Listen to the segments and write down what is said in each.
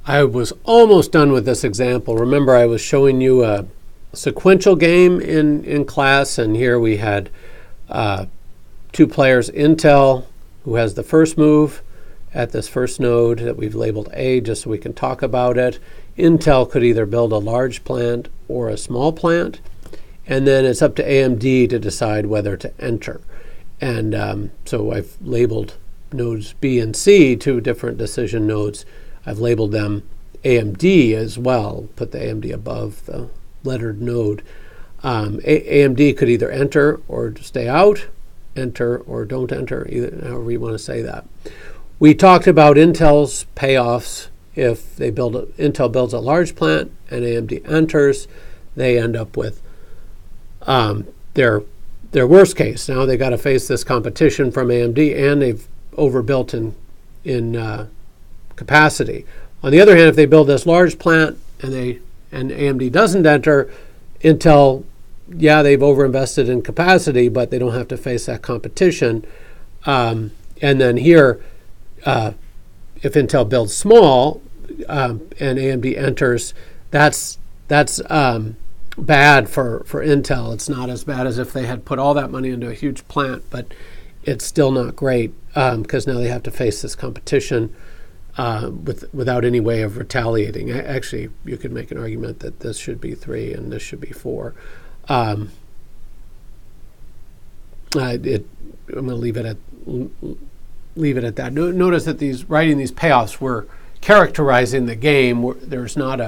I was almost done with this example. Remember, I was showing you a sequential game in class, and here we had two players, Intel, who has the first move at this first node that we've labeled A just so we can talk about it. Intel could either build a large plant or a small plant, and then it's up to AMD to decide whether to enter. And so I've labeled nodes B and C, two different decision nodes. I've labeled them AMD as well, put the AMD above the lettered node. AMD could either enter or stay out, enter or don't enter, either, however you want to say that. We talked about Intel's payoffs. If Intel builds a large plant and AMD enters, they end up with their worst case. Now they got to face this competition from AMD, and they've overbuilt in capacity. On the other hand, if they build this large plant and AMD doesn't enter, Intel, they've overinvested in capacity, but they don't have to face that competition. And then here, if Intel builds small and AMD enters, that's bad for Intel. It's not as bad as if they had put all that money into a huge plant, but it's still not great because now they have to face this competition without any way of retaliating. Actually, you could make an argument that this should be 3 and this should be 4. I'm going to leave it at that. Notice that writing these payoffs, we're characterizing the game. There's not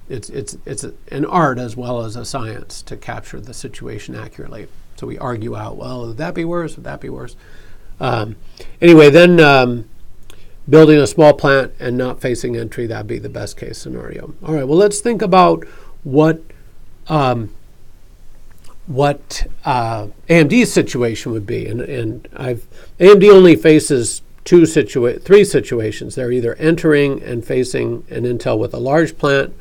it's an art as well as a science to capture the situation accurately. So we argue out, well, would that be worse? Would that be worse? Anyway, then building a small plant and not facing entry, that'd be the best case scenario. All right, well, let's think about what AMD's situation would be. And AMD only faces 3 situations. They're either entering and facing an Intel with a large plant,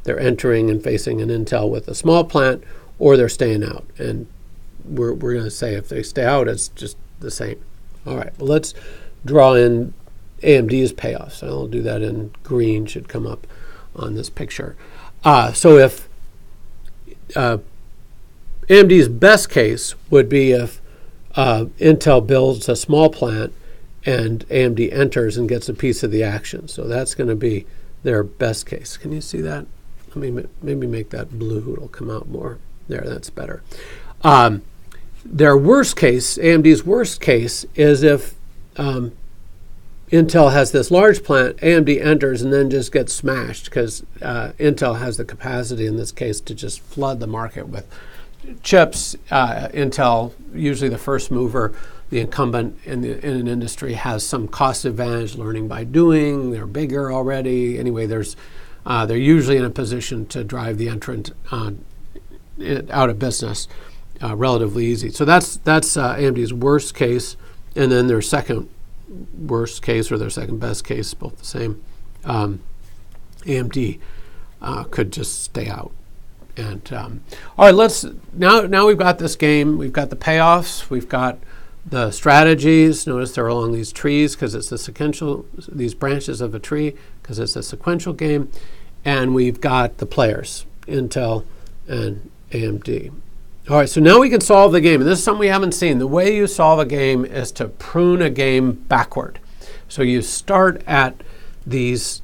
they're entering and facing an Intel with a small plant, or they're staying out. And we're going to say if they stay out, it's just the same. All right, well, let's draw in AMD's payoffs. I'll do that in green, should come up on this picture. So if AMD's best case would be if Intel builds a small plant and AMD enters and gets a piece of the action. So that's going to be their best case. Can you see that? Let me maybe make that blue. It'll come out more. There, that's better. Their worst case, AMD's worst case, is if Intel has this large plant, AMD enters, and then just gets smashed because Intel has the capacity in this case to just flood the market with chips. Intel, usually the first mover, the incumbent in an industry, has some cost advantage, learning by doing. They're bigger already. Anyway, they're usually in a position to drive the entrant out of business relatively easy. So that's AMD's worst case, and then their second worst case or their second best case, both the same. AMD could just stay out. And all right, now we've got this game. We've got the payoffs. We've got the strategies. Notice they're along these trees because it's the sequential. These branches of a tree because it's a sequential game, and we've got the players, Intel and AMD. All right, so now we can solve the game. And this is something we haven't seen. The way you solve a game is to prune a game backward. So you start at these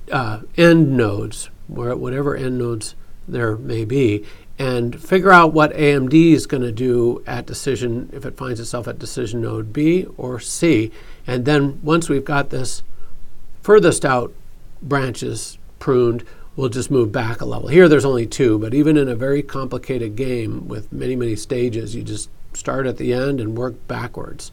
end nodes, whatever end nodes there may be, and figure out what AMD is going to do at decision, if it finds itself at decision node B or C. And then once we've got this furthest out branches pruned, we'll just move back a level. Here there's only 2, but even in a very complicated game with many, many stages, you just start at the end and work backwards.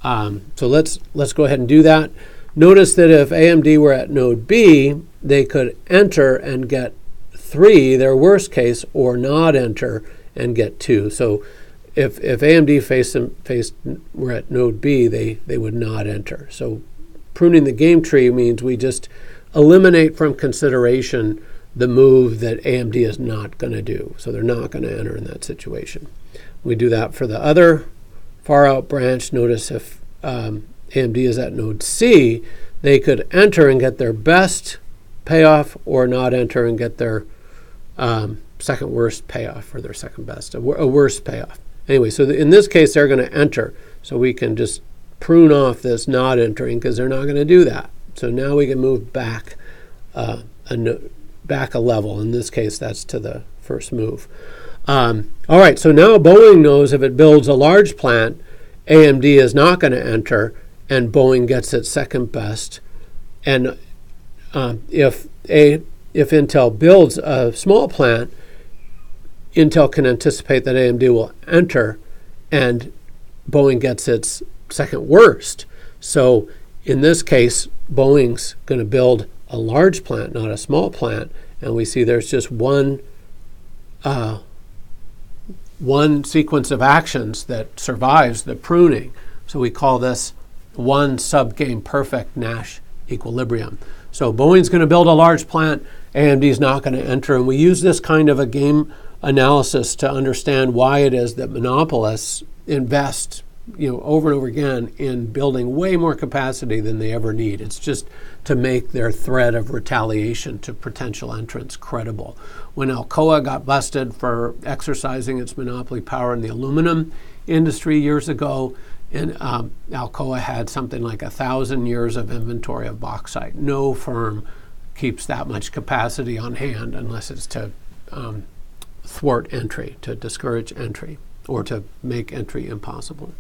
So let's go ahead and do that. Notice that if AMD were at node B, they could enter and get 3, their worst case, or not enter and get 2. So if AMD were at node B, they would not enter. So pruning the game tree means we just eliminate from consideration the move that AMD is not going to do. So they're not going to enter in that situation. We do that for the other far out branch. Notice if AMD is at node C, they could enter and get their best payoff, or not enter and get their second worst payoff, or their second best, a worse payoff. Anyway, so in this case, they're going to enter. So we can just prune off this not entering because they're not going to do that. So now we can move back back a level. In this case, that's to the first move. All right, so now Boeing knows if it builds a large plant, AMD is not going to enter, and Boeing gets its second best. And if Intel builds a small plant, Intel can anticipate that AMD will enter, and Boeing gets its second worst. So in this case, Boeing's going to build a large plant, not a small plant, and we see there's just one sequence of actions that survives the pruning. So we call this one subgame perfect Nash equilibrium. So Boeing's going to build a large plant, AMD's not going to enter, and we use this kind of a game analysis to understand why it is that monopolists invest over and over again in building way more capacity than they ever need. It's just to make their threat of retaliation to potential entrants credible. When Alcoa got busted for exercising its monopoly power in the aluminum industry years ago, and Alcoa had something like 1,000 years of inventory of bauxite. No firm keeps that much capacity on hand unless it's to thwart entry, to discourage entry, or to make entry impossible.